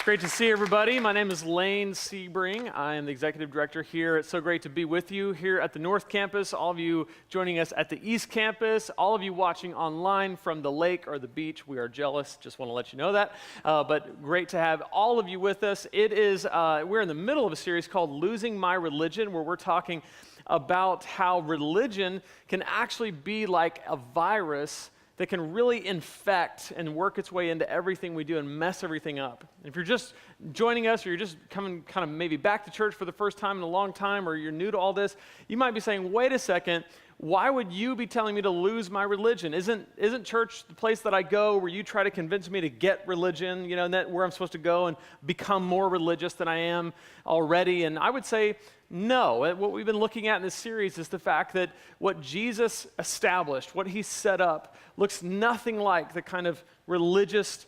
Great to see everybody. My name is Lane Sebring. I am the executive director here. It's so great to be with you here at the North Campus, all of you joining us at the East Campus, all of you watching online from the lake or the beach. We are jealous, just want to let you know that. But great to have all of you with us. We're in the middle of a series called Losing My Religion, where we're talking about how religion can actually be like a virus that can really infect and work its way into everything we do and mess everything up. If you're just joining us or you're just coming kind of maybe back to church for the first time in a long time or you're new to all this, you might be saying, wait a second, why would you be telling me to lose my religion? Isn't church the place that I go where you try to convince me to get religion, and that where I'm supposed to go and become more religious than I am already? And I would say, no. What we've been looking at in this series is the fact that what Jesus established, what he set up, looks nothing like the kind of religious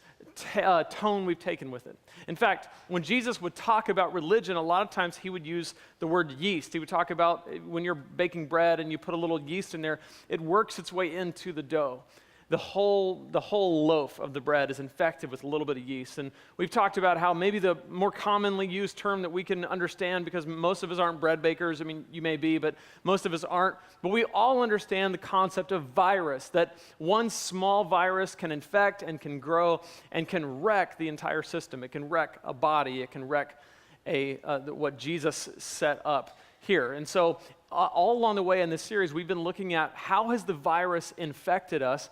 tone we've taken with it. In fact, when Jesus would talk about religion, a lot of times he would use the word yeast. He would talk about when you're baking bread and you put a little yeast in there, it works its way into the dough. The whole loaf of the bread is infected with a little bit of yeast. And we've talked about how maybe the more commonly used term that we can understand, because most of us aren't bread bakers, I mean, you may be, but most of us aren't, but we all understand the concept of virus, that one small virus can infect and can grow and can wreck the entire system. It can wreck a body. It can wreck what Jesus set up here. And so all along the way in this series, we've been looking at how has the virus infected us,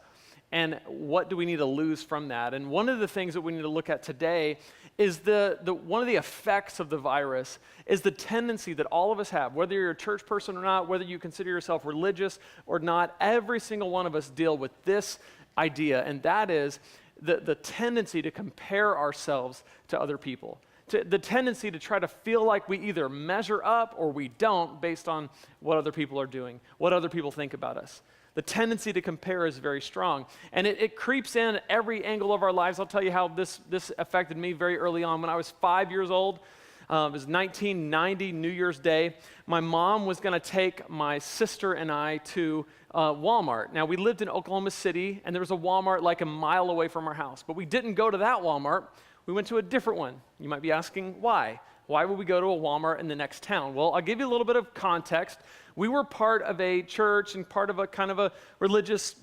and what do we need to lose from that? And one of the things that we need to look at today is one of the effects of the virus is the tendency that all of us have, whether you're a church person or not, whether you consider yourself religious or not, every single one of us deal with this idea, and that is the tendency to compare ourselves to other people. The tendency to try to feel like we either measure up or we don't based on what other people are doing, what other people think about us. The tendency to compare is very strong, and it creeps in at every angle of our lives. I'll tell you how this affected me very early on. When I was 5 years old, it was 1990, New Year's Day, my mom was going to take my sister and I to Walmart. Now, we lived in Oklahoma City, and there was a Walmart like a mile away from our house, but we didn't go to that Walmart. We went to a different one. You might be asking, why? Why would we go to a Walmart in the next town? Well, I'll give you a little bit of context. We were part of a church and part of a kind of a religious,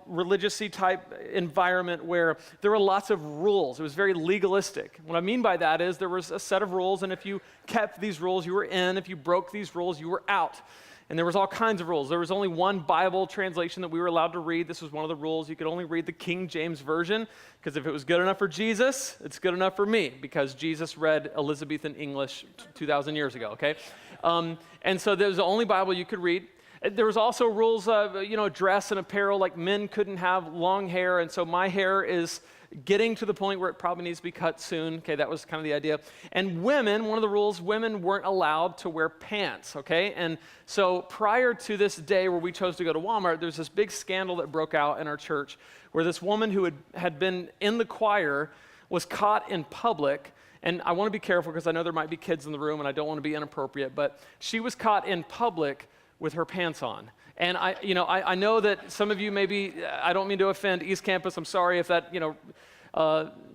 religious-y type environment where there were lots of rules. It was very legalistic. What I mean by that is there was a set of rules, and if you kept these rules, you were in. If you broke these rules, you were out. And there was all kinds of rules. There was only one Bible translation that we were allowed to read. This was one of the rules. You could only read the King James Version, because if it was good enough for Jesus, it's good enough for me, because Jesus read Elizabethan English 2,000 years ago, okay? And so there was the only Bible you could read. There was also rules of, dress and apparel, like men couldn't have long hair, and so my hair is getting to the point where it probably needs to be cut soon. Okay, that was kind of the idea. And women, one of the rules, women weren't allowed to wear pants, okay? And so prior to this day where we chose to go to Walmart, there's this big scandal that broke out in our church where this woman who had been in the choir was caught in public. And I want to be careful because I know there might be kids in the room and I don't want to be inappropriate, but she was caught in public with her pants on. And I know that some of you maybe, I don't mean to offend East Campus, I'm sorry if that,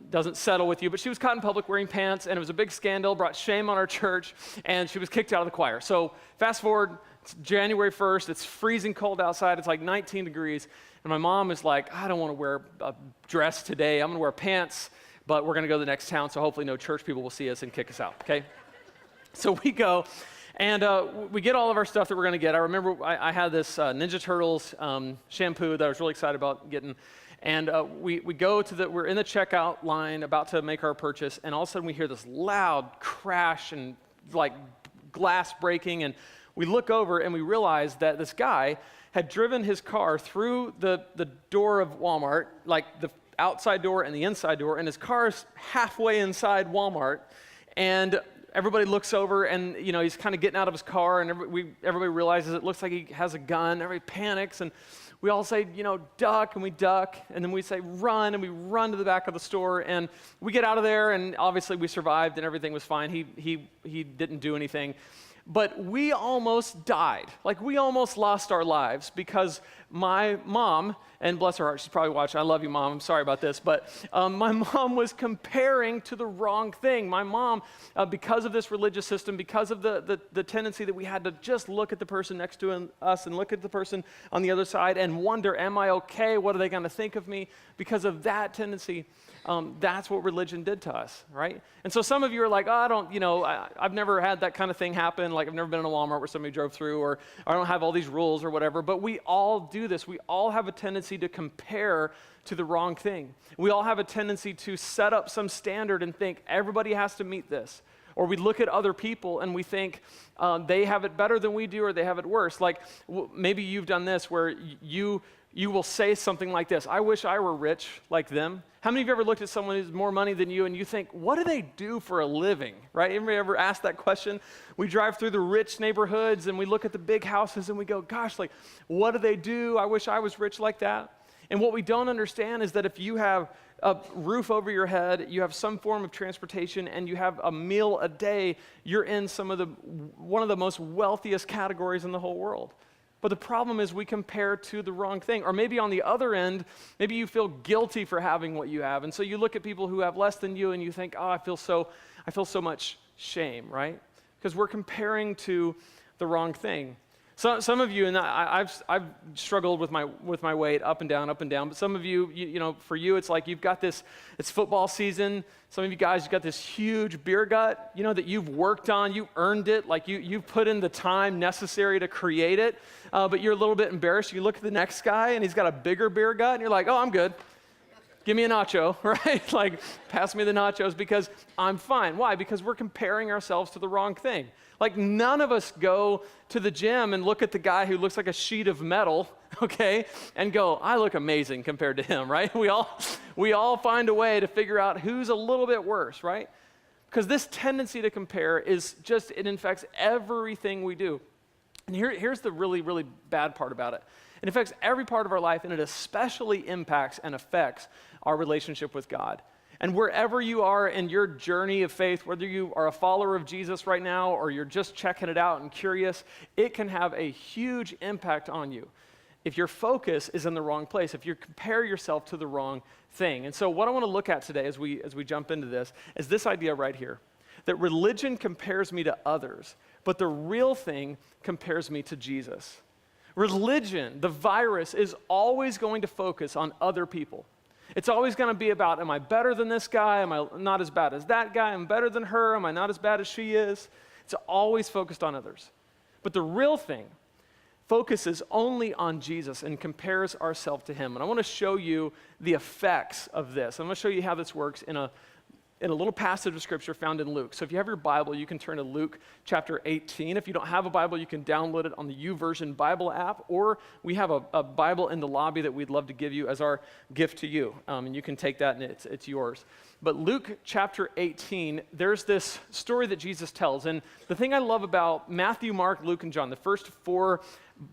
doesn't settle with you, but she was caught in public wearing pants, and it was a big scandal, brought shame on our church, and she was kicked out of the choir. So fast forward, it's January 1st, it's freezing cold outside, it's like 19 degrees, and my mom is like, I don't want to wear a dress today, I'm going to wear pants, but we're going to go to the next town, so hopefully no church people will see us and kick us out, okay? So we go, and we get all of our stuff that we're going to get. I remember I had this Ninja Turtles shampoo that I was really excited about getting. And we're in the checkout line about to make our purchase, and all of a sudden we hear this loud crash and like glass breaking, and we look over and we realize that this guy had driven his car through the door of Walmart, like the outside door and the inside door, and his car's halfway inside Walmart, and everybody looks over, and he's kind of getting out of his car, and everybody realizes it looks like he has a gun. Everybody panics, and we all say, duck, and we duck, and then we say run, and we run to the back of the store, and we get out of there, and obviously we survived, and everything was fine. He didn't do anything. But we almost died. Like, we almost lost our lives because my mom, and bless her heart, she's probably watching. I love you, Mom. I'm sorry about this. But my mom was comparing to the wrong thing. My mom, because of this religious system, because of the tendency that we had to just look at the person next to us and look at the person on the other side and wonder, am I okay? What are they going to think of me? Because of that tendency, that's what religion did to us, right? And so some of you are like, oh, I've never had that kind of thing happen. Like, I've never been in a Walmart where somebody drove through, or I don't have all these rules or whatever. But we all do this. We all have a tendency to compare to the wrong thing. We all have a tendency to set up some standard and think everybody has to meet this. Or we look at other people and we think they have it better than we do, or they have it worse. Like, maybe you've done this where you will say something like this: I wish I were rich like them. How many of you ever looked at someone who's more money than you and you think, what do they do for a living, right? Anybody ever asked that question? We drive through the rich neighborhoods and we look at the big houses and we go, gosh, like, what do they do? I wish I was rich like that. And what we don't understand is that if you have a roof over your head, you have some form of transportation, and you have a meal a day, you're in one of the most wealthiest categories in the whole world. But the problem is we compare to the wrong thing. Or maybe on the other end, maybe you feel guilty for having what you have. And so you look at people who have less than you and you think, oh, I feel so much shame, right? Because we're comparing to the wrong thing. So some of you, and I've struggled with my weight up and down, but some of you, for you, it's like you've got this, it's football season. Some of you guys, you've got this huge beer gut, that you've worked on, you earned it, like you've put in the time necessary to create it, but you're a little bit embarrassed. You look at the next guy and he's got a bigger beer gut and you're like, oh, I'm good. Give me a nacho, right? Like, pass me the nachos because I'm fine. Why? Because we're comparing ourselves to the wrong thing. Like, none of us go to the gym and look at the guy who looks like a sheet of metal, okay, and go, I look amazing compared to him, right? We all find a way to figure out who's a little bit worse, right? Because this tendency to compare it infects everything we do. And here's the really, really bad part about it. It affects every part of our life, and it especially impacts and affects our relationship with God. And wherever you are in your journey of faith, whether you are a follower of Jesus right now or you're just checking it out and curious, it can have a huge impact on you if your focus is in the wrong place, if you compare yourself to the wrong thing. And so what I want to look at today as we jump into this is this idea right here, that religion compares me to others, but the real thing compares me to Jesus. Religion, the virus, is always going to focus on other people. It's always going to be about, am I better than this guy? Am I not as bad as that guy? Am I better than her? Am I not as bad as she is? It's always focused on others. But the real thing focuses only on Jesus and compares ourselves to him. And I want to show you the effects of this. I'm going to show you how this works in a little passage of scripture found in Luke. So if you have your Bible, you can turn to Luke chapter 18. If you don't have a Bible, you can download it on the YouVersion Bible app, or we have a Bible in the lobby that we'd love to give you as our gift to you. And you can take that and it's yours. But Luke chapter 18, there's this story that Jesus tells. And the thing I love about Matthew, Mark, Luke, and John, the first four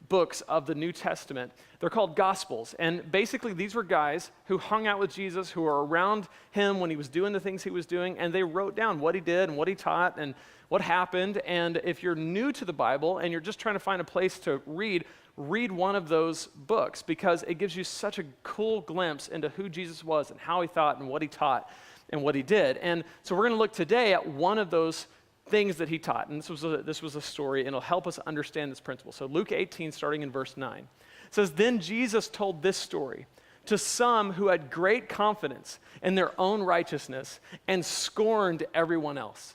books of the New Testament, they're called Gospels. And basically these were guys who hung out with Jesus, who were around him when he was doing the things he was doing, and they wrote down what he did and what he taught and what happened. And if you're new to the Bible and you're just trying to find a place to read one of those books, because it gives you such a cool glimpse into who Jesus was and how he thought and what he taught and what he did. And so we're going to look today at one of those things that he taught. And this was a story, and it'll help us understand this principle. So Luke 18, starting in verse 9, says, Then Jesus told this story to some who had great confidence in their own righteousness and scorned everyone else.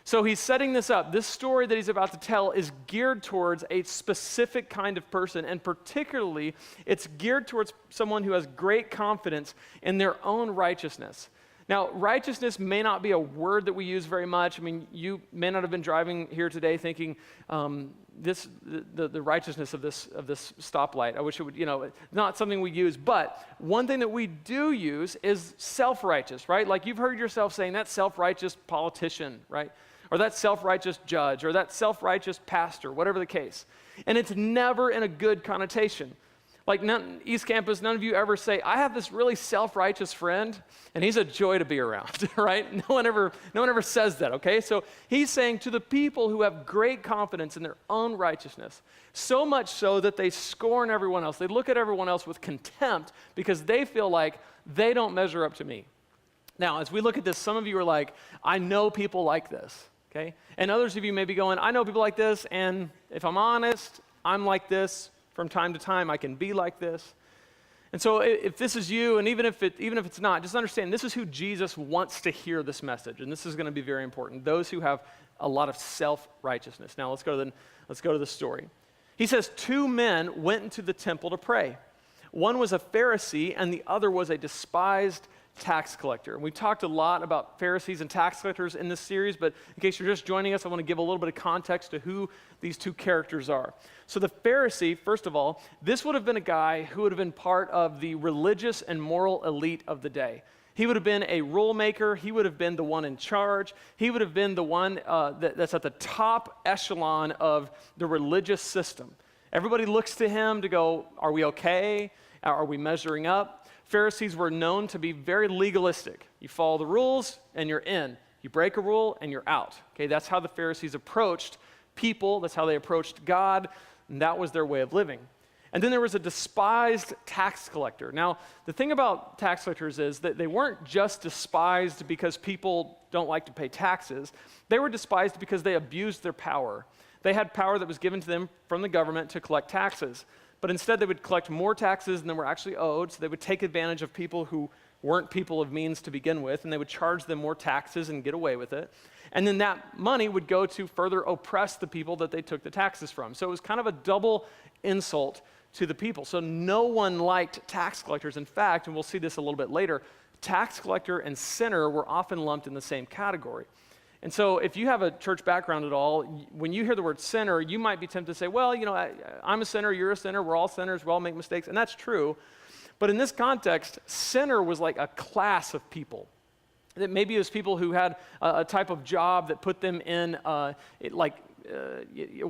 So he's setting this up. This story that he's about to tell is geared towards a specific kind of person, and particularly it's geared towards someone who has great confidence in their own righteousness. Now, righteousness may not be a word that we use very much. I mean, you may not have been driving here today thinking the righteousness of this stoplight. I wish it would, not something we use. But one thing that we do use is self-righteous, right? Like you've heard yourself saying that self-righteous politician, right? Or that self-righteous judge, or that self-righteous pastor, whatever the case. And it's never in a good connotation. Like East Campus, none of you ever say, I have this really self-righteous friend, and he's a joy to be around, right? No one ever says that, okay? So he's saying to the people who have great confidence in their own righteousness, so much so that they scorn everyone else. They look at everyone else with contempt because they feel like they don't measure up to me. Now, as we look at this, some of you are like, I know people like this, okay? And others of you may be going, I know people like this, and if I'm honest, I'm like this. From time to time, I can be like this. And so if this is you, and even if it's not, just understand this is who Jesus wants to hear this message, and this is going to be very important. Those who have a lot of self-righteousness. Now let's go to the story. He says 2 men went into the temple to pray. One was a Pharisee, and the other was a despised tax collector. And we talked a lot about Pharisees and tax collectors in this series, but in case you're just joining us, I want to give a little bit of context to who these 2 characters are. So the Pharisee, first of all, this would have been a guy who would have been part of the religious and moral elite of the day. He would have been a rule maker. He would have been the one in charge. He would have been the one that's at the top echelon of the religious system. Everybody looks to him to go, are we okay? Are we measuring up? Pharisees were known to be very legalistic. You follow the rules and you're in. You break a rule and you're out. Okay, that's how the Pharisees approached people. That's how they approached God, and that was their way of living. And then there was a despised tax collector. Now, the thing about tax collectors is that they weren't just despised because people don't like to pay taxes. They were despised because they abused their power. They had power that was given to them from the government to collect taxes. But instead, they would collect more taxes than were actually owed, so they would take advantage of people who weren't people of means to begin with, and they would charge them more taxes and get away with it. And then that money would go to further oppress the people that they took the taxes from. So it was kind of a double insult to the people. So no one liked tax collectors. In fact, and we'll see this a little bit later, tax collector and sinner were often lumped in the same category. And so if you have a church background at all, when you hear the word sinner, you might be tempted to say, well, you know, I'm a sinner, you're a sinner, we're all sinners, we all make mistakes, and that's true. But in this context, sinner was like a class of people. That maybe it was people who had a type of job that put them in, it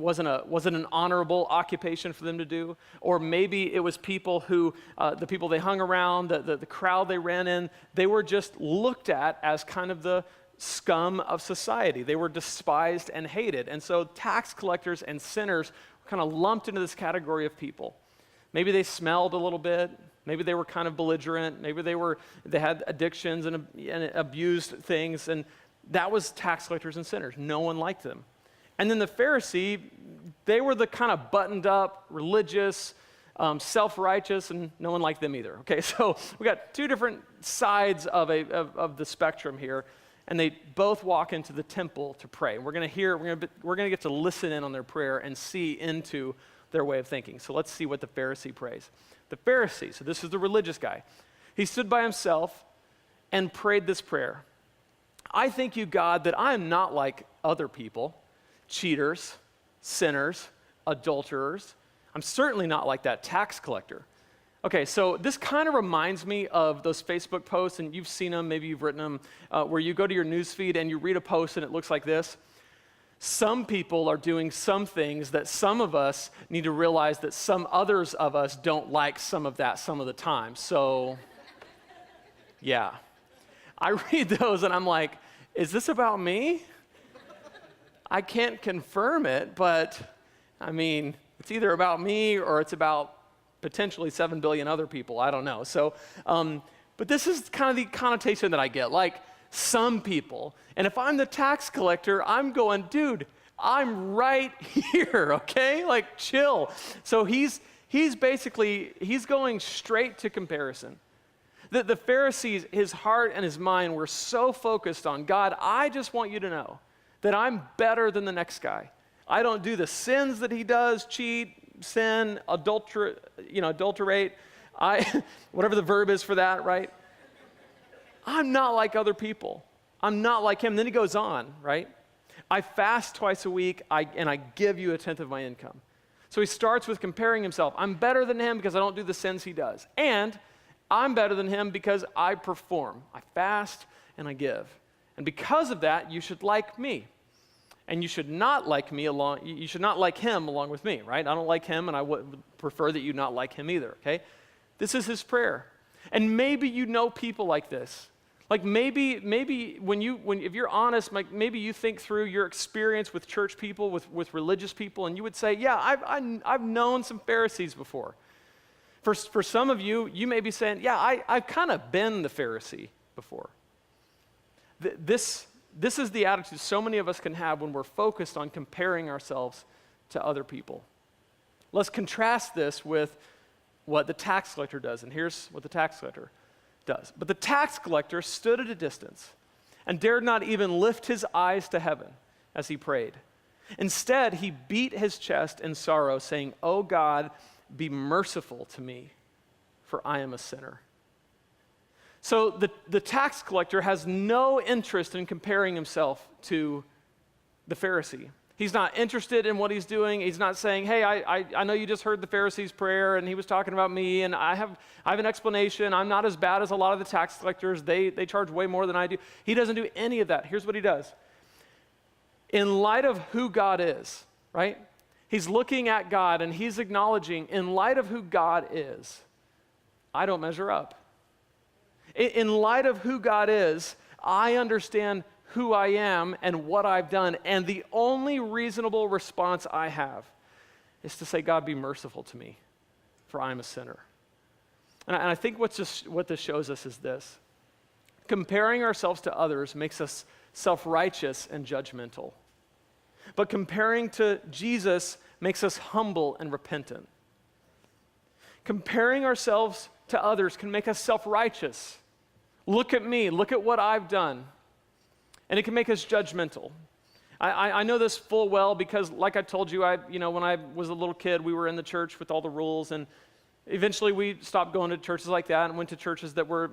wasn't an honorable occupation for them to do. Or maybe it was people who, the people they hung around, the crowd they ran in, they were just looked at as kind of the scum of society. They were despised and hated. And so tax collectors and sinners were kind of lumped into this category of people. Maybe they smelled a little bit. Maybe they were kind of belligerent. Maybe they had addictions and abused things. And that was tax collectors and sinners. No one liked them. And then the Pharisee, they were the kind of buttoned up, religious, self-righteous, and no one liked them either. Okay, so we got 2 different sides of the spectrum here. And they both walk into the temple to pray. We're going to get to listen in on their prayer and see into their way of thinking. So let's see what the Pharisee prays. The Pharisee, so this is the religious guy, he stood by himself and prayed this prayer. I thank you, God, that I am not like other people, cheaters, sinners, adulterers. I'm certainly not like that tax collector. Okay, so this kind of reminds me of those Facebook posts, and you've seen them, maybe you've written them, where you go to your newsfeed and you read a post and it looks like this. Some people are doing some things that some of us need to realize that some others of us don't like some of that some of the time. So, yeah. I read those and I'm like, is this about me? I can't confirm it, but I mean, it's either about me or it's about potentially 7 billion other people. I don't know. So, but this is kind of the connotation that I get, like some people. And if I'm the tax collector, I'm going, dude, I'm right here, okay? Like, chill. So he's going straight to comparison. The Pharisees, his heart and his mind were so focused on, God, I just want you to know that I'm better than the next guy. I don't do the sins that he does, cheat, sin, adulterate, whatever the verb is for that, right? I'm not like other people. I'm not like him. Then he goes on, right? I fast twice a week, and I give you 1/10 of my income. So he starts with comparing himself. I'm better than him because I don't do the sins he does. And I'm better than him because I perform. I fast and I give. And because of that, you should like me. and you should not like me along, you should not like him along with me, right? I don't like him, and I would prefer that you not like him either, okay? This is his prayer. And maybe you know people like this. Like maybe if you're honest, like maybe you think through your experience with church people, with religious people, and you would say, yeah, I've known some Pharisees before. For some of you, you may be saying, yeah, I've kind of been the Pharisee before. This is the attitude so many of us can have when we're focused on comparing ourselves to other people. Let's contrast this with what the tax collector does, and here's what the tax collector does. But the tax collector stood at a distance and dared not even lift his eyes to heaven as he prayed. Instead, he beat his chest in sorrow, saying, "Oh God, be merciful to me, for I am a sinner." So the tax collector has no interest in comparing himself to the Pharisee. He's not interested in what he's doing. He's not saying, hey, I know you just heard the Pharisee's prayer and he was talking about me and I have an explanation. I'm not as bad as a lot of the tax collectors. They charge way more than I do. He doesn't do any of that. Here's what he does. In light of who God is, right? He's looking at God and he's acknowledging, in light of who God is, I don't measure up. In light of who God is, I understand who I am and what I've done, and the only reasonable response I have is to say, God, be merciful to me, for I am a sinner. And I think what this shows us is this. Comparing ourselves to others makes us self-righteous and judgmental. But comparing to Jesus makes us humble and repentant. Comparing ourselves to others can make us self-righteous. Look at me, look at what I've done. And it can make us judgmental. I know this full well because, like I told you, when I was a little kid, we were in the church with all the rules, and eventually we stopped going to churches like that and went to churches that were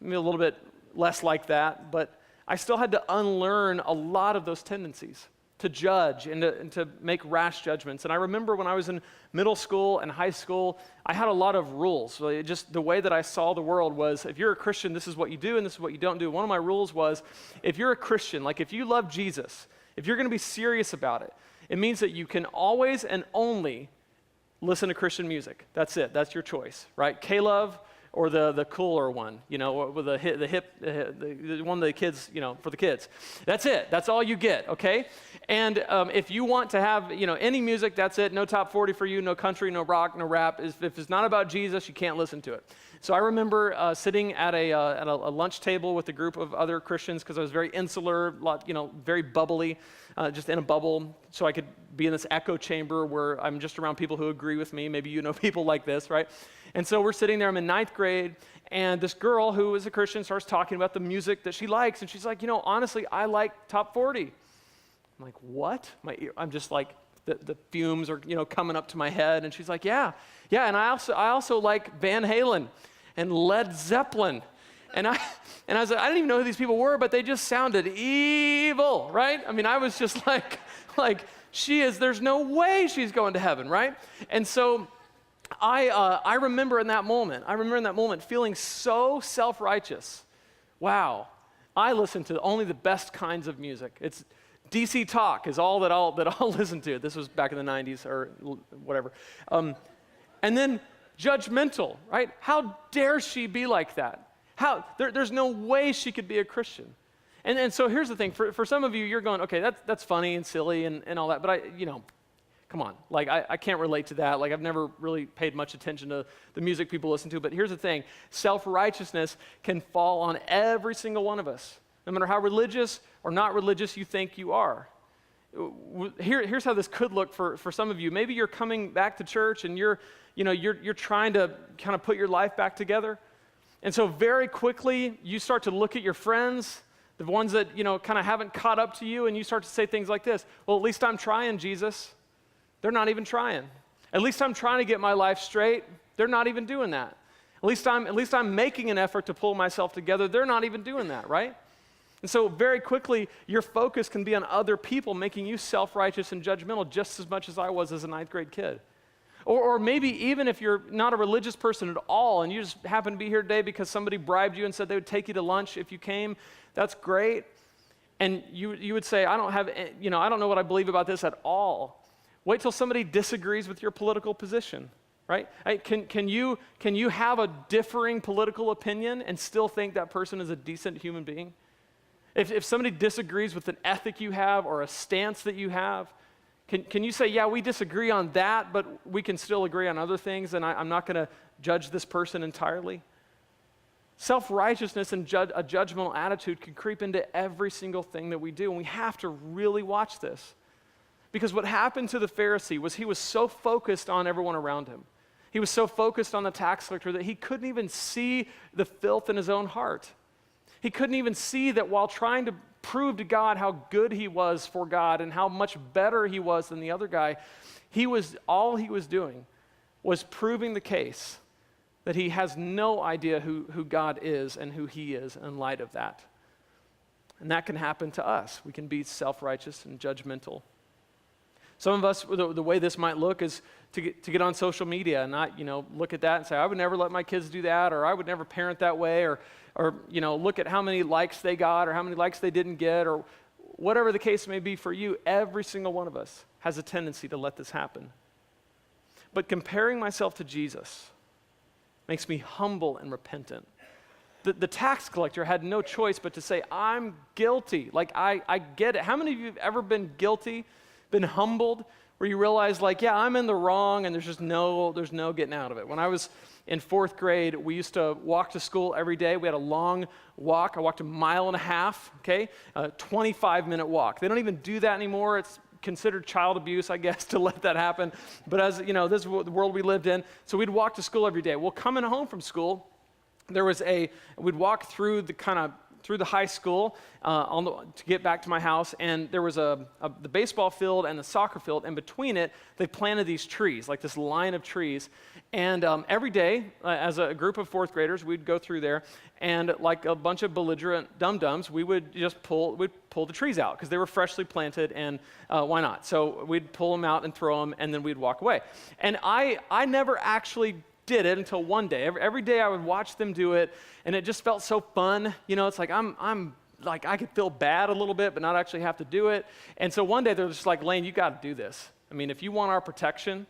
maybe a little bit less like that. But I still had to unlearn a lot of those tendencies to judge and to make rash judgments. And I remember when I was in middle school and high school, I had a lot of rules. So just the way that I saw the world was, if you're a Christian, this is what you do and this is what you don't do. One of my rules was, if you're a Christian, like if you love Jesus, if you're going to be serious about it, it means that you can always and only listen to Christian music. That's it. That's your choice, right? K-Love or the cooler one, with the one of the kids, for the kids. That's it. That's all you get, okay? And if you want to have, any music, that's it. No top 40 for you, no country, no rock, no rap. If it's not about Jesus, you can't listen to it. So I remember sitting at a lunch table with a group of other Christians because I was very insular, very bubbly, just in a bubble, so I could be in this echo chamber where I'm just around people who agree with me. Maybe you know people like this, right? And so we're sitting there, I'm in 9th grade, and this girl who is a Christian starts talking about the music that she likes, and she's like, honestly, I like top 40. I'm like, what? I'm just like, the fumes are, coming up to my head, and she's like, yeah, and I also like Van Halen and Led Zeppelin. And I was like, I didn't even know who these people were, but they just sounded evil, right? I mean, I was just like there's no way she's going to heaven, right? And so I remember in that moment feeling so self-righteous. Wow, I listen to only the best kinds of music. It's DC Talk is all that I'll listen to. This was back in the 90s or whatever. And then judgmental, right? How dare she be like that? There's no way she could be a Christian. And so here's the thing. For some of you, you're going, okay, that's funny and silly and all that, but come on. Like, I can't relate to that. Like, I've never really paid much attention to the music people listen to, but here's the thing. Self-righteousness can fall on every single one of us, no matter how religious or not religious you think you are. Here's how this could look for some of you. Maybe you're coming back to church and you're trying to kind of put your life back together. And so very quickly, you start to look at your friends, the ones that, kind of haven't caught up to you, and you start to say things like this. Well, at least I'm trying, Jesus. They're not even trying. At least I'm trying to get my life straight. They're not even doing that. At least I'm making an effort to pull myself together. They're not even doing that, right? And so very quickly, your focus can be on other people, making you self-righteous and judgmental just as much as I was as a 9th grade kid. Or maybe even if you're not a religious person at all and you just happen to be here today because somebody bribed you and said they would take you to lunch if you came, that's great. And you would say, I don't know what I believe about this at all. Wait till somebody disagrees with your political position, right? Can you have a differing political opinion and still think that person is a decent human being? If somebody disagrees with an ethic you have or a stance that you have, can you say, yeah, we disagree on that, but we can still agree on other things, and I'm not going to judge this person entirely? Self-righteousness and a judgmental attitude can creep into every single thing that we do, and we have to really watch this. Because what happened to the Pharisee was he was so focused on everyone around him. He was so focused on the tax collector that he couldn't even see the filth in his own heart. He couldn't even see that while trying to prove to God how good he was for God and how much better he was than the other guy, all he was doing was proving the case that he has no idea who God is and who he is in light of that. And that can happen to us. We can be self-righteous and judgmental. Some of us, the way this might look is to get on social media and not, look at that and say, I would never let my kids do that, or I would never parent that way, or look at how many likes they got or how many likes they didn't get, or whatever the case may be for you. Every single one of us has a tendency to let this happen. But comparing myself to Jesus makes me humble and repentant. The tax collector had no choice but to say, I'm guilty. Like, I get it. How many of you have ever been guilty, been humbled, where you realize, yeah, I'm in the wrong and there's no getting out of it? When I was in fourth grade, we used to walk to school every day. We had a long walk. I walked 1.5 miles, okay? A 25-minute walk. They don't even do that anymore. It's considered child abuse, I guess, to let that happen. But as this is the world we lived in. So we'd walk to school every day. Well, coming home from school, we'd walk through the high school to get back to my house, and there was the baseball field and the soccer field. And between it, they planted these trees, like this line of trees. And every day, as a group of fourth graders, we'd go through there, and like a bunch of belligerent dum-dums, we would just pull the trees out because they were freshly planted, and why not? So we'd pull them out and throw them, and then we'd walk away. And I never actually did it until one day. Every day I would watch them do it, and it just felt so fun. It's like I'm like, I could feel bad a little bit, but not actually have to do it. And so one day they're just like, Lane, you got to do this. I mean, if you want our protection,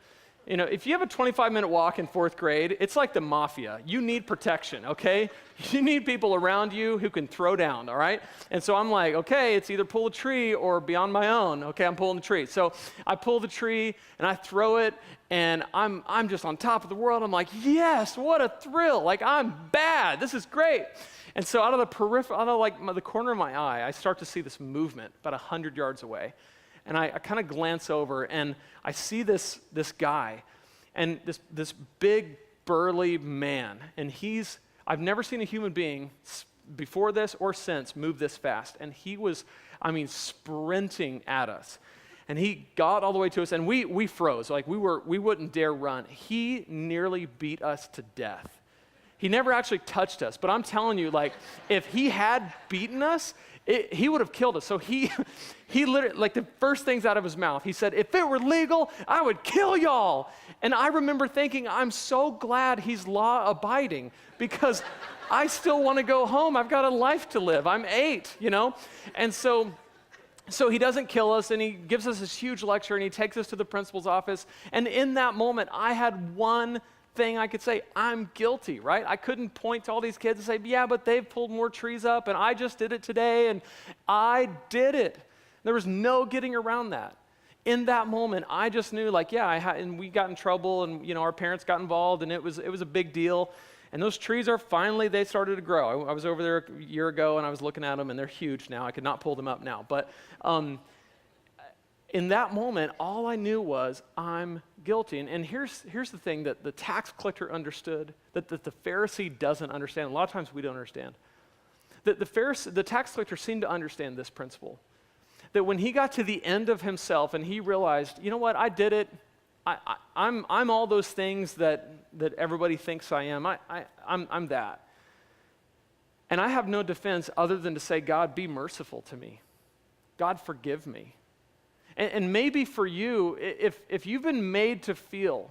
if you have a 25-minute walk in fourth grade, it's like the mafia. You need protection, okay? You need people around you who can throw down, all right? And so I'm like, okay, it's either pull a tree or be on my own. Okay, I'm pulling the tree. So I pull the tree and I throw it, and I'm just on top of the world. I'm like, yes, what a thrill. Like, I'm bad. This is great. And so out of the corner of my eye, I start to see this movement about 100 yards away. And I kind of glance over, and I see this guy, and this big, burly man. And I've never seen a human being before this or since move this fast. And he was, sprinting at us. And he got all the way to us, and we froze. Like, we wouldn't dare run. He nearly beat us to death. He never actually touched us, but I'm telling you, if he had beaten us, he would have killed us. So he literally, the first things out of his mouth, he said, if it were legal, I would kill y'all. And I remember thinking, I'm so glad he's law-abiding, because I still want to go home. I've got a life to live. I'm 8, And so he doesn't kill us, and he gives us this huge lecture, and he takes us to the principal's office. And in that moment, I had one thing I could say, I'm guilty, right? I couldn't point to all these kids and say, yeah, but they've pulled more trees up, and I just did it today, and I did it. There was no getting around that. In that moment, I just knew, and we got in trouble, and our parents got involved, and it was a big deal. And those trees they started to grow. I was over there a year ago, and I was looking at them, and they're huge now. I could not pull them up now. But in that moment, all I knew was I'm guilty. And here's the thing that the tax collector understood, that the Pharisee doesn't understand. A lot of times we don't understand. The tax collector seemed to understand this principle. That when he got to the end of himself and he realized, you know what, I did it. I'm all those things that everybody thinks I am. I'm that. And I have no defense other than to say, God, be merciful to me. God, forgive me. And maybe for you, if you've been made to feel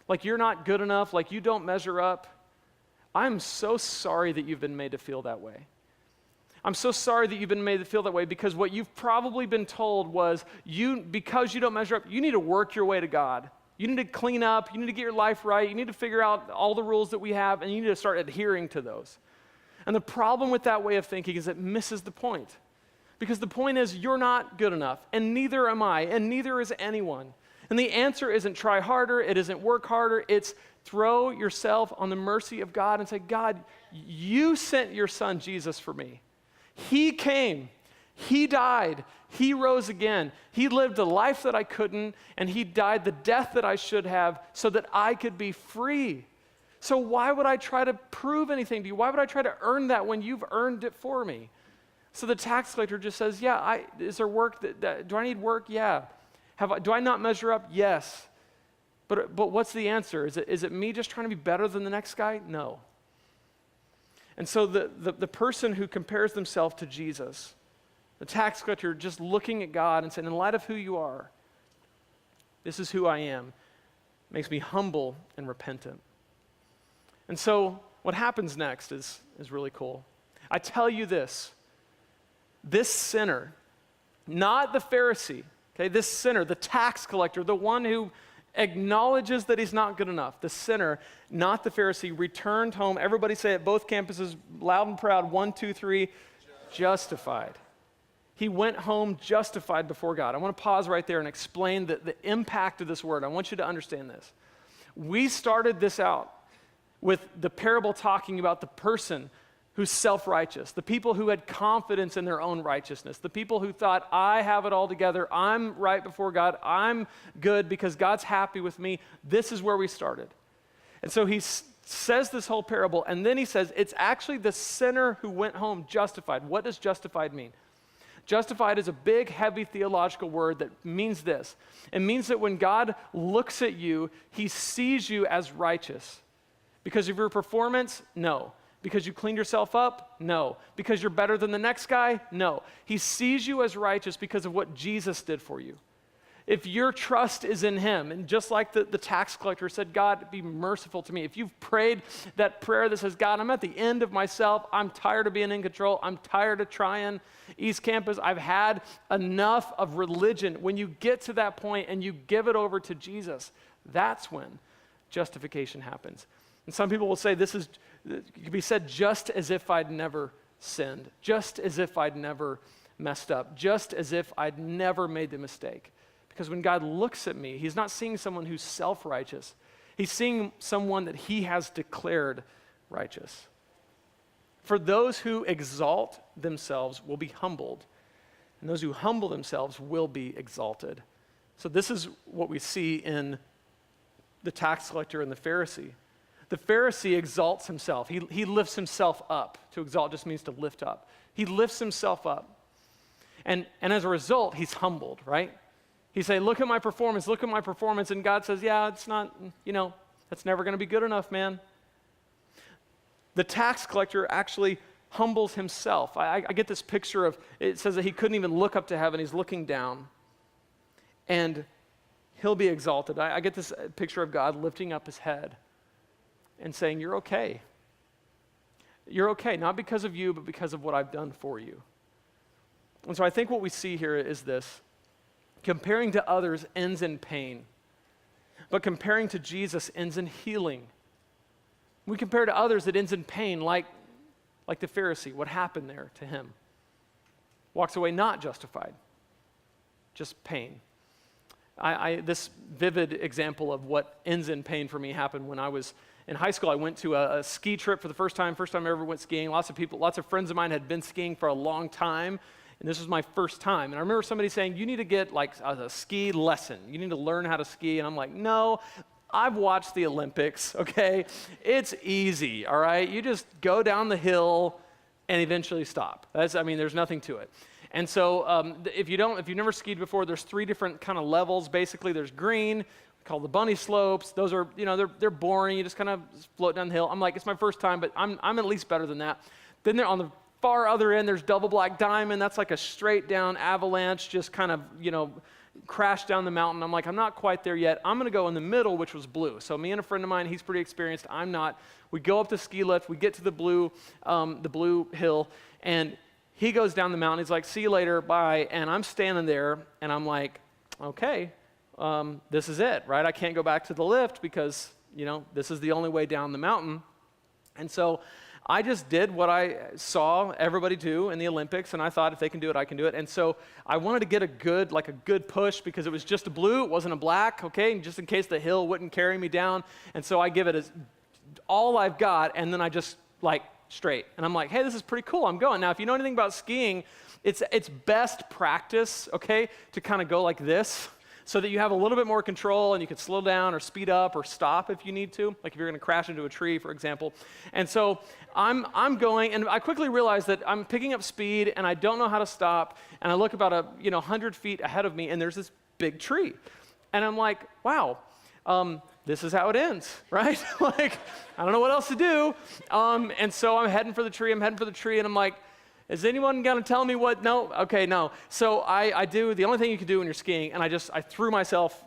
like you're not good enough, like you don't measure up, I'm so sorry that you've been made to feel that way. I'm so sorry that you've been made to feel that way, because what you've probably been told was because you don't measure up, you need to work your way to God. You need to clean up, you need to get your life right, you need to figure out all the rules that we have, and you need to start adhering to those. And the problem with that way of thinking is it misses the point. Because the point is, you're not good enough, and neither am I, and neither is anyone. And the answer isn't try harder, it isn't work harder, it's throw yourself on the mercy of God and say, God, you sent your son Jesus for me. He came, he died, he rose again, he lived the life that I couldn't, and he died the death that I should have so that I could be free. So why would I try to prove anything to you? Why would I try to earn that when you've earned it for me? So the tax collector just says, yeah, is there work? Do I need work? Yeah. Do I not measure up? Yes. But what's the answer? Is it me just trying to be better than the next guy? No. And so the person who compares themselves to Jesus, the tax collector just looking at God and saying, in light of who you are, this is who I am, makes me humble and repentant. And so what happens next is really cool. I tell you this sinner, not the Pharisee, okay, this sinner, the tax collector, the one who acknowledges that he's not good enough, the sinner, not the Pharisee, returned home. Everybody say at both campuses, loud and proud, 1, 2, 3, justified. He went home justified before God. I want to pause right there and explain the impact of this word. I want you to understand this. We started this out with the parable talking about the person who's self-righteous, the people who had confidence in their own righteousness, the people who thought, I have it all together, I'm right before God, I'm good because God's happy with me. This is where we started. And so he says this whole parable, and then he says, it's actually the sinner who went home justified. What does justified mean? Justified is a big, heavy theological word that means this. It means that when God looks at you, he sees you as righteous. Because of your performance? No. Because you cleaned yourself up? No. Because you're better than the next guy? No. He sees you as righteous because of what Jesus did for you. If your trust is in him, and just like the tax collector said, God, be merciful to me. If you've prayed that prayer that says, God, I'm at the end of myself. I'm tired of being in control. I'm tired of trying. East Campus, I've had enough of religion. When you get to that point and you give it over to Jesus, that's when justification happens. And some people will say it could be said just as if I'd never sinned, just as if I'd never messed up, just as if I'd never made the mistake. Because when God looks at me, he's not seeing someone who's self-righteous. He's seeing someone that he has declared righteous. For those who exalt themselves will be humbled, and those who humble themselves will be exalted. So this is what we see in the tax collector and the Pharisee. The Pharisee exalts himself. He lifts himself up. To exalt just means to lift up. He lifts himself up. And as a result, he's humbled, right? He say, look at my performance, look at my performance. And God says, yeah, it's not, that's never going to be good enough, man. The tax collector actually humbles himself. I get this picture of, it says that he couldn't even look up to heaven. He's looking down. And he'll be exalted. I get this picture of God lifting up his head and saying, you're okay. You're okay, not because of you, but because of what I've done for you. And so I think what we see here is this. Comparing to others ends in pain, but comparing to Jesus ends in healing. We compare to others, it ends in pain, like the Pharisee. What happened there to him? Walks away not justified, just pain. This vivid example of what ends in pain for me happened when I was in high school. I went to a ski trip for the first time I ever went skiing. Lots of friends of mine had been skiing for a long time, and this was my first time. And I remember somebody saying, you need to get like a ski lesson. You need to learn how to ski. And I'm like, no, I've watched the Olympics, okay? It's easy, all right? You just go down the hill and eventually stop. There's nothing to it. And so if you've never skied before, there's 3 different kind of levels. Basically, there's green, called the bunny slopes. Those are, they're boring. You just kind of float down the hill. I'm like, it's my first time, but I'm at least better than that. Then they're on the far other end, there's double black diamond. That's like a straight down avalanche, just kind of, crash down the mountain. I'm like, I'm not quite there yet. I'm going to go in the middle, which was blue. So me and a friend of mine, he's pretty experienced. I'm not. We go up the ski lift. We get to the blue hill, and he goes down the mountain. He's like, see you later, bye. And I'm standing there, and I'm like, okay, this is it, right? I can't go back to the lift because, this is the only way down the mountain. And so I just did what I saw everybody do in the Olympics, and I thought if they can do it, I can do it. And so I wanted to get a good push because it was just a blue, it wasn't a black, okay, just in case the hill wouldn't carry me down. And so I give it all I've got, and then I just straight. And I'm like, hey, this is pretty cool, I'm going. Now, if you know anything about skiing, it's best practice, okay, to kind of go like this, so that you have a little bit more control and you can slow down or speed up or stop if you need to, like if you're going to crash into a tree, for example. And so I'm going, and I quickly realize that I'm picking up speed and I don't know how to stop, and I look about 100 feet ahead of me, and there's this big tree. And I'm like, wow, this is how it ends, right? I don't know what else to do. And so I'm heading for the tree, and I'm like, is anyone going to tell me what? No? Okay, no. So I do the only thing you can do when you're skiing, and I threw myself,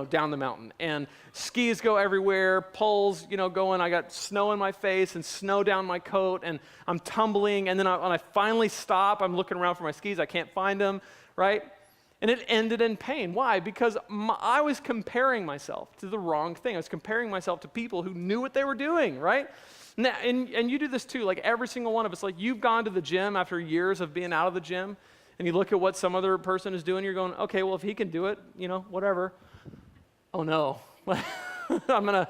down the mountain. And skis go everywhere, poles, going. I got snow in my face and snow down my coat, and I'm tumbling. And then when I finally stop, I'm looking around for my skis. I can't find them, right? And it ended in pain. Why? Because I was comparing myself to the wrong thing. I was comparing myself to people who knew what they were doing, right? Now, and you do this too, like every single one of us. Like you've gone to the gym after years of being out of the gym, and you look at what some other person is doing, you're going, okay, well, if he can do it, whatever. Oh no, I'm gonna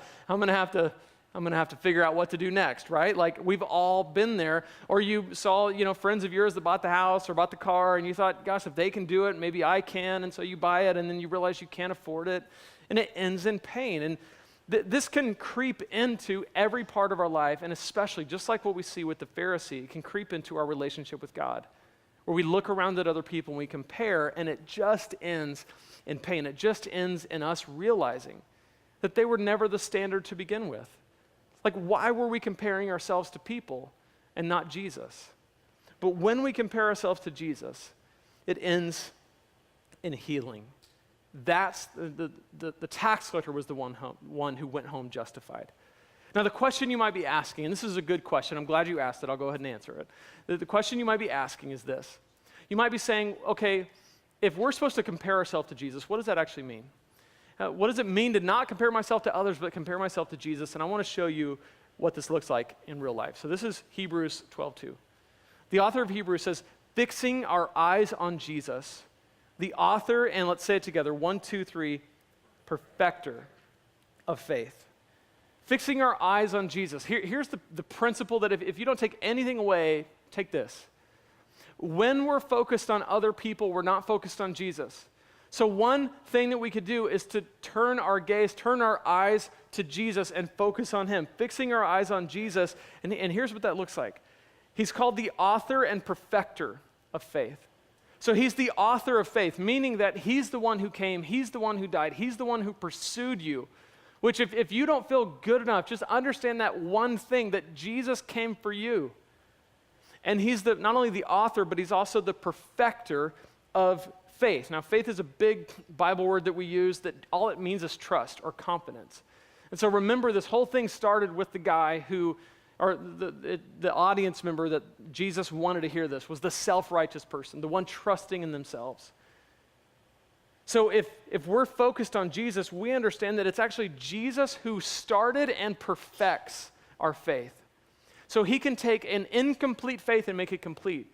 have to figure out what to do next, right? Like we've all been there. Or you saw, friends of yours that bought the house or bought the car, and you thought, gosh, if they can do it, maybe I can. And so you buy it, and then you realize you can't afford it, and it ends in pain. And this can creep into every part of our life, and especially, just like what we see with the Pharisee, it can creep into our relationship with God, where we look around at other people and we compare, and it just ends in pain. It just ends in us realizing that they were never the standard to begin with. Like, why were we comparing ourselves to people and not Jesus? But when we compare ourselves to Jesus, it ends in healing. That's the tax collector was the one who went home justified. Now, the question you might be asking, and this is a good question, I'm glad you asked it, I'll go ahead and answer it. The question you might be asking is this. You might be saying, okay, if we're supposed to compare ourselves to Jesus, what does that actually mean? What does it mean to not compare myself to others, but compare myself to Jesus? And I want to show you what this looks like in real life. So this is Hebrews 12:2. The author of Hebrews says, fixing our eyes on Jesus, the author, and let's say it together, 1, 2, 3, perfecter of faith. Fixing our eyes on Jesus. Here's the principle that if you don't take anything away, take this. When we're focused on other people, we're not focused on Jesus. So one thing that we could do is to turn our gaze, turn our eyes to Jesus and focus on him. Fixing our eyes on Jesus, and here's what that looks like. He's called the author and perfecter of faith. So he's the author of faith, meaning that he's the one who came, he's the one who died, he's the one who pursued you. Which if you don't feel good enough, just understand that one thing, that Jesus came for you. And he's not only the author, but he's also the perfecter of faith. Now, faith is a big Bible word that we use that all it means is trust or confidence. And so remember, this whole thing started with the guy who, or the audience member that Jesus wanted to hear this, was the self-righteous person, the one trusting in themselves. So if we're focused on Jesus, we understand that it's actually Jesus who started and perfects our faith. So he can take an incomplete faith and make it complete.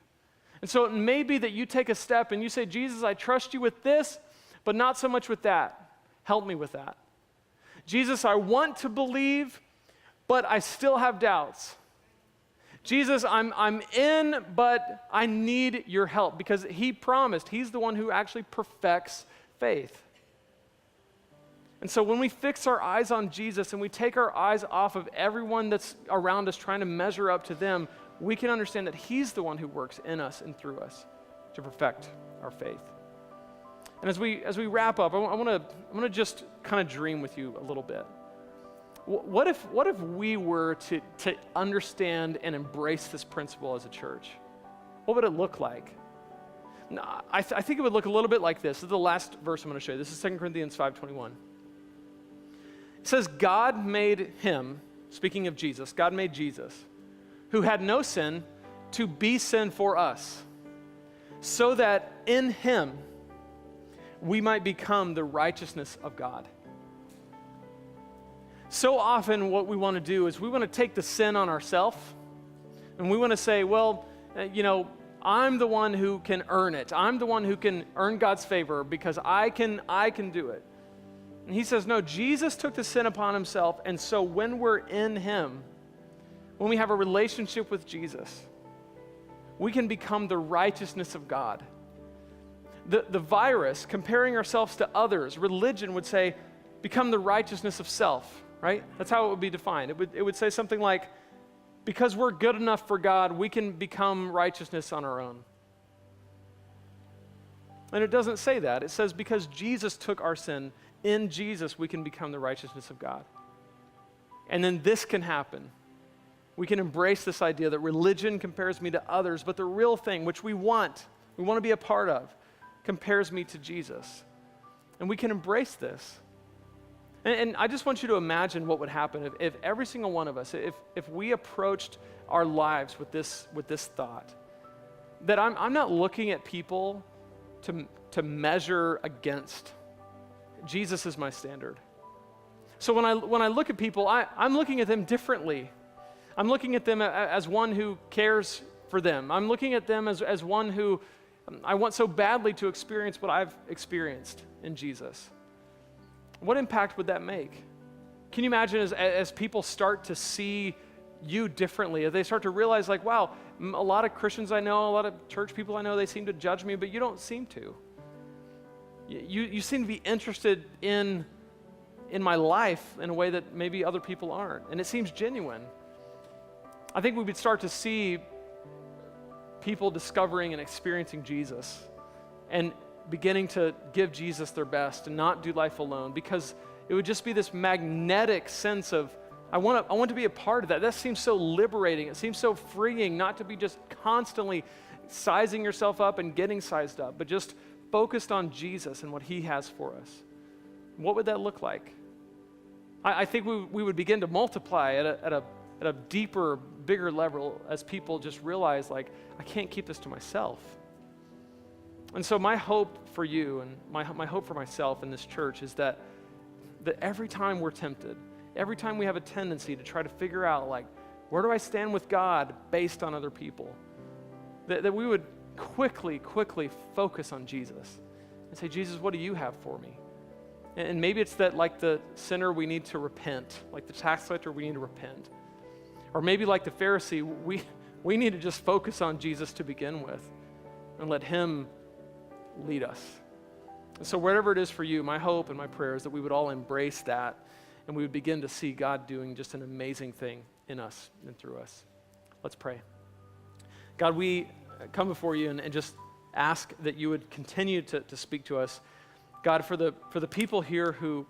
And so it may be that you take a step and you say, Jesus, I trust you with this, but not so much with that. Help me with that. Jesus, I want to believe, but I still have doubts. Jesus, I'm in, but I need your help, because he promised, he's the one who actually perfects faith. And so when we fix our eyes on Jesus and we take our eyes off of everyone that's around us trying to measure up to them, we can understand that he's the one who works in us and through us to perfect our faith. And as we wrap up, I want to just kind of dream with you a little bit. What if we were to understand and embrace this principle as a church? What would it look like? I think it would look a little bit like this. This is the last verse I'm going to show you. This is 2 Corinthians 5:21. It says, God made him, speaking of Jesus, God made Jesus, who had no sin, to be sin for us. so that in him we might become the righteousness of God. So often what we want to do is we want to take the sin on ourselves, and we want to say, well, I'm the one who can earn it. I'm the one who can earn God's favor because I can do it. And he says, no, Jesus took the sin upon himself, and so when we're in him, when we have a relationship with Jesus, we can become the righteousness of God. The virus, comparing ourselves to others, religion would say, become the righteousness of self, right? That's how it would be defined. It would say something like, because we're good enough for God, we can become righteousness on our own. And it doesn't say that. It says because Jesus took our sin, in Jesus we can become the righteousness of God. And then this can happen. We can embrace this idea that religion compares me to others, but the real thing, which we want to be a part of, compares me to Jesus. And we can embrace this. And I just want you to imagine what would happen if every single one of us, if we approached our lives with this thought, that I'm not looking at people to measure against. Jesus is my standard. So when I look at people, I'm looking at them differently. I'm looking at them as one who cares for them. I'm looking at them as one who I want so badly to experience what I've experienced in Jesus. What impact would that make? Can you imagine as people start to see you differently, as they start to realize like, wow, a lot of Christians I know, a lot of church people I know, they seem to judge me, but you don't seem to. You seem to be interested in my life in a way that maybe other people aren't, and it seems genuine. I think we would start to see people discovering and experiencing Jesus and beginning to give Jesus their best and not do life alone, because it would just be this magnetic sense of, I want to be a part of that. That seems so liberating. It seems so freeing not to be just constantly sizing yourself up and getting sized up, but just focused on Jesus and what he has for us. What would that look like? I think we would begin to multiply at a deeper, bigger level as people just realize, like, I can't keep this to myself. And so my hope for you and my hope for myself in this church is that every time we're tempted, every time we have a tendency to try to figure out, like, where do I stand with God based on other people, that we would quickly focus on Jesus and say, Jesus, what do you have for me? And maybe it's that, like the sinner, we need to repent. Like the tax collector, we need to repent. Or maybe like the Pharisee, we need to just focus on Jesus to begin with and let him lead us. And so whatever it is for you, my hope and my prayer is that we would all embrace that and we would begin to see God doing just an amazing thing in us and through us. Let's pray. God, we come before you and just ask that you would continue to speak to us. God, for the people here who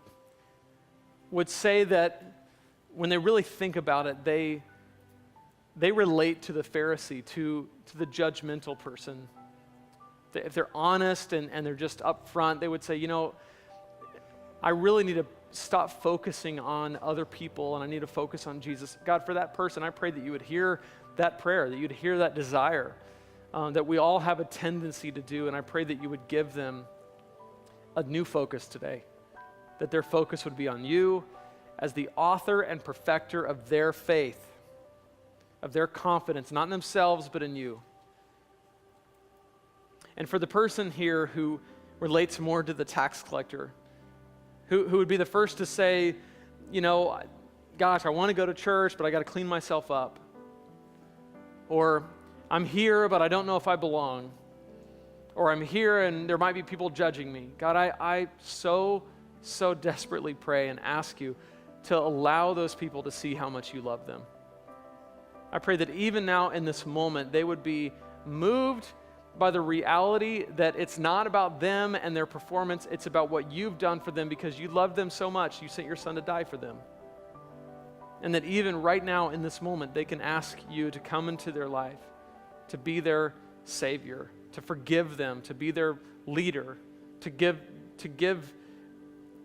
would say that when they really think about it, they relate to the Pharisee, to the judgmental person. If they're honest and they're just upfront, they would say, I really need to stop focusing on other people and I need to focus on Jesus. God, for that person, I pray that you would hear that prayer, that you'd hear that desire that we all have a tendency to do, and I pray that you would give them a new focus today, that their focus would be on you as the author and perfecter of their faith, of their confidence, not in themselves, but in you. And for the person here who relates more to the tax collector, who would be the first to say, gosh, I want to go to church, but I got to clean myself up. Or I'm here, but I don't know if I belong. Or I'm here and there might be people judging me. God, I so desperately pray and ask you to allow those people to see how much you love them. I pray that even now in this moment, they would be moved by the reality that it's not about them and their performance, it's about what you've done for them because you loved them so much, you sent your son to die for them. And that even right now in this moment, they can ask you to come into their life, to be their Savior, to forgive them, to be their leader, to give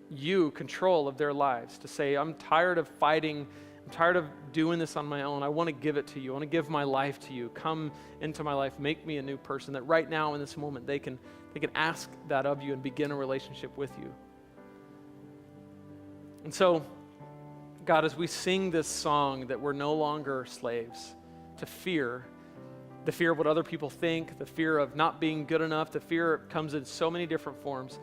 you control of their lives, to say, I'm tired of fighting I'm tired of doing this on my own. I want to give it to you. I want to give my life to you. Come into my life. Make me a new person. That right now in this moment they can ask that of you and begin a relationship with you. And so, God, as we sing this song that we're no longer slaves to fear, the fear of what other people think, the fear of not being good enough, the fear comes in so many different forms.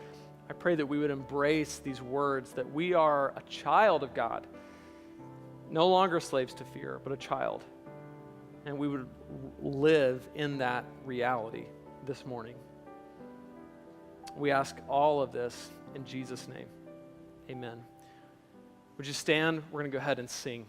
I pray that we would embrace these words, that we are a child of God, no longer slaves to fear, but a child. And we would live in that reality this morning. We ask all of this in Jesus' name. Amen. Would you stand? We're going to go ahead and sing.